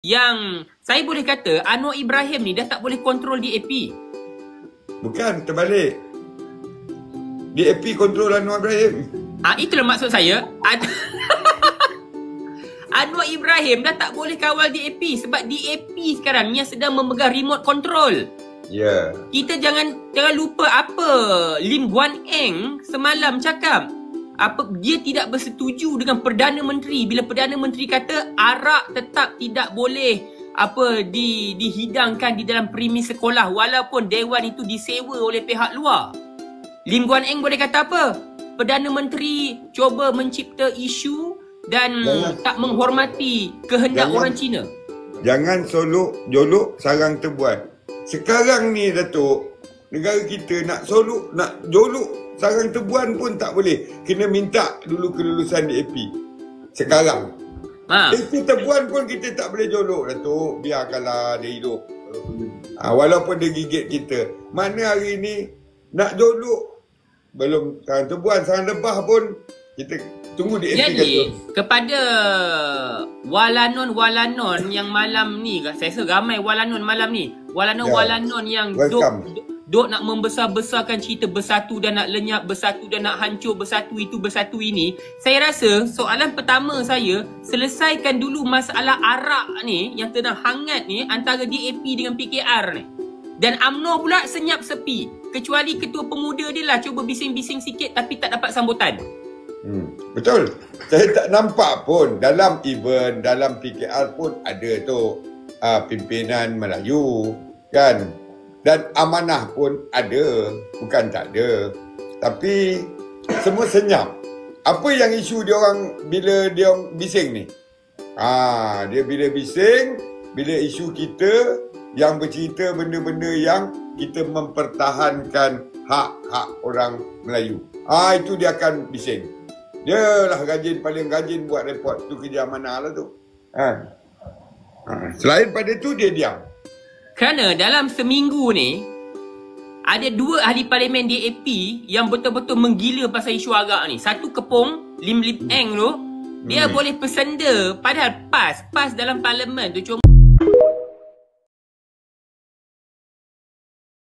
yang saya boleh kata Anwar Ibrahim ni dah tak boleh kontrol DAP. Bukan, terbalik. DAP kontrol Anwar Ibrahim. Itulah maksud saya. Anwar Ibrahim dah tak boleh kawal DAP sebab DAP sekarang yang sedang memegang remote control. Ya. Kita jangan lupa apa Lim Guan Eng semalam cakap. Dia tidak bersetuju dengan Perdana Menteri bila Perdana Menteri kata arak tetap tidak boleh dihidangkan di dalam premis sekolah walaupun dewan itu disewa oleh pihak luar. Lim Guan Eng boleh kata apa? Perdana Menteri cuba mencipta isu dan tak menghormati kehendak orang Cina. Jangan jolok sarang terbuan. Sekarang ni Datuk, negara kita nak jolok sarang terbuan pun tak boleh. Kena minta dulu kelulusan DAP. Sekarang. Itu terbuan pun kita tak boleh jolok, Datuk. Biarkanlah dia hidup. Walaupun dia gigit kita. Mana hari ni nak jolok, belum sarang terbuan, sarang lebah pun kita tunggu DAP kata. Jadi, kepada walanon-walanon yang malam ni, saya rasa ramai walanon malam ni. Walanon-walanon yang duk nak membesar-besarkan cerita bersatu dan nak lenyap, bersatu dan nak hancur, bersatu itu, bersatu ini. Saya rasa soalan pertama saya, selesaikan dulu masalah arak ni yang tengah hangat ni antara DAP dengan PKR ni. Dan UMNO pula senyap sepi. Kecuali ketua pemuda dia lah cuba bising-bising sikit tapi tak dapat sambutan. Betul. Saya tak nampak pun dalam event, dalam PKR pun ada tu pimpinan Melayu kan. Dan amanah pun ada, bukan tak ada. Tapi semua senyap. Apa yang isu dia orang bila dia orang bising ni? Dia bila bising, bila isu kita yang bercerita benda-benda yang kita mempertahankan hak-hak orang Melayu. Itu dia akan bising. Dia lah paling rajin buat report. Tu kerja amanah lah tu. Selain pada tu dia diam. Kerana dalam seminggu ni ada dua ahli parlimen DAP yang betul-betul menggila pasal isu arak ni. Satu kepung, Lim Eng tu, dia boleh pesenda padahal PAS dalam parlimen tu cuma